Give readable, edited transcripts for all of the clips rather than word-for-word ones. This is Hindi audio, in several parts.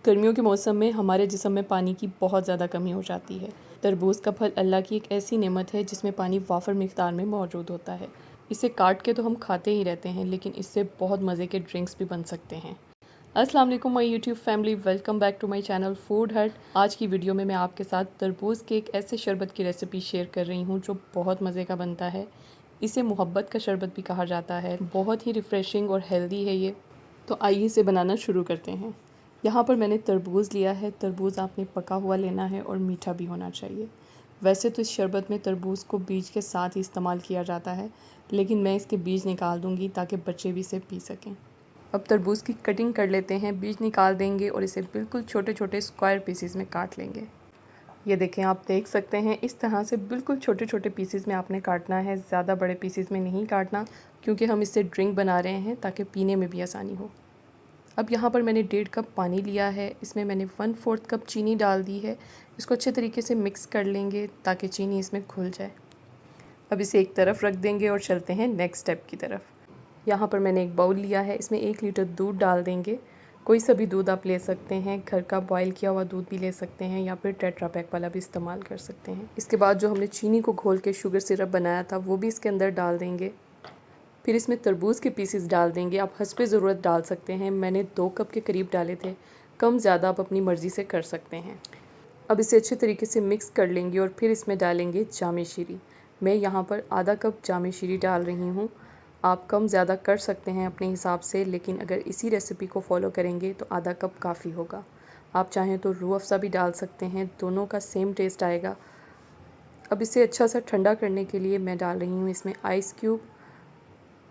गर्मियों के मौसम में हमारे जिस्म में पानी की बहुत ज़्यादा कमी हो जाती है। तरबूज का फल अल्लाह की एक ऐसी नेमत है जिसमें पानी वाफर मिक़दार में मौजूद होता है। इसे काट के तो हम खाते ही रहते हैं, लेकिन इससे बहुत मज़े के ड्रिंक्स भी बन सकते हैं। अस्सलाम वालेकुम my YouTube family, welcome back to my channel Food Hut. आज की वीडियो में मैं आपके साथ तरबूज के एक ऐसे शरबत की रेसिपी शेयर कर रही हूँ जो बहुत मज़े का बनता है। इसे मोहब्बत का शरबत भी कहा जाता है। बहुत ही रिफ़्रेशिंग और हेल्दी है ये। तो आइए इसे बनाना शुरू करते हैं। यहाँ पर मैंने तरबूज़ लिया है। तरबूज़ आपने पका हुआ लेना है और मीठा भी होना चाहिए। वैसे तो इस शरबत में तरबूज़ को बीज के साथ ही इस्तेमाल किया जाता है, लेकिन मैं इसके बीज निकाल दूँगी ताकि बच्चे भी इसे पी सकें। अब तरबूज़ की कटिंग कर लेते हैं, बीज निकाल देंगे और इसे बिल्कुल छोटे छोटे स्क्वायर पीसीज में काट लेंगे। ये देखें, आप देख सकते हैं इस तरह से बिल्कुल छोटे छोटे पीसीज में आपने काटना है, ज़्यादा बड़े पीसीज में नहीं काटना, क्योंकि हम इससे ड्रिंक बना रहे हैं ताकि पीने में भी आसानी हो। अब यहाँ पर मैंने 1.5 कप पानी लिया है। इसमें मैंने 1/4 कप चीनी डाल दी है। इसको अच्छे तरीके से मिक्स कर लेंगे ताकि चीनी इसमें घुल जाए। अब इसे एक तरफ रख देंगे और चलते हैं नेक्स्ट स्टेप की तरफ। यहाँ पर मैंने एक बाउल लिया है, इसमें 1 लीटर दूध डाल देंगे। कोई सा भी दूध आप ले सकते हैं, घर का बॉयल किया हुआ दूध भी ले सकते हैं या फिर टेट्रा पैक वाला भी इस्तेमाल कर सकते हैं। इसके बाद जो हमने चीनी को घोल के शुगर सिरप बनाया था वो भी इसके अंदर डाल देंगे। फिर इसमें तरबूज़ के पीसेस डाल देंगे। आप हस्बे ज़रूरत डाल सकते हैं। मैंने 2 कप के करीब डाले थे, कम ज़्यादा आप अपनी मर्ज़ी से कर सकते हैं। अब इसे अच्छे तरीके से मिक्स कर लेंगे और फिर इसमें डालेंगे जामे शीरी। मैं यहाँ पर आधा कप जामे शीरी डाल रही हूँ। आप कम ज़्यादा कर सकते हैं अपने हिसाब से, लेकिन अगर इसी रेसिपी को फॉलो करेंगे तो आधा कप काफ़ी होगा। आप चाहें तो रूह अफ़ज़ा भी डाल सकते हैं, दोनों का सेम टेस्ट आएगा। अब इसे अच्छा सा ठंडा करने के लिए मैं डाल रही हूँ इसमें आइस क्यूब।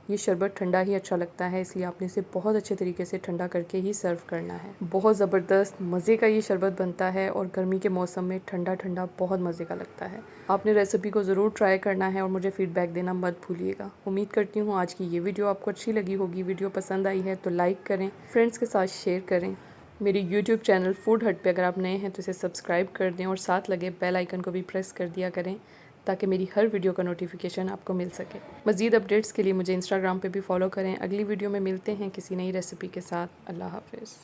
ये शरबत ठंडा ही अच्छा लगता है, इसलिए आपने इसे बहुत अच्छे तरीके से ठंडा करके ही सर्व करना है। बहुत ज़बरदस्त मज़े का ये शरबत बनता है और गर्मी के मौसम में ठंडा ठंडा बहुत मज़े का लगता है। आपने रेसिपी को ज़रूर ट्राई करना है और मुझे फ़ीडबैक देना मत भूलिएगा। उम्मीद करती हूँ आज की ये वीडियो आपको अच्छी लगी होगी। वीडियो पसंद आई है तो लाइक करें, फ्रेंड्स के साथ शेयर करें। मेरे यूट्यूब चैनल फूड हट पे अगर आप नए हैं तो इसे सब्सक्राइब कर दें और साथ लगे बेल आइकन को भी प्रेस कर दिया करें ताकि मेरी हर वीडियो का नोटिफिकेशन आपको मिल सके। मज़ीद अपडेट्स के लिए मुझे इंस्टाग्राम पे भी फॉलो करें। अगली वीडियो में मिलते हैं किसी नई रेसिपी के साथ। अल्लाह हाफ़िज़।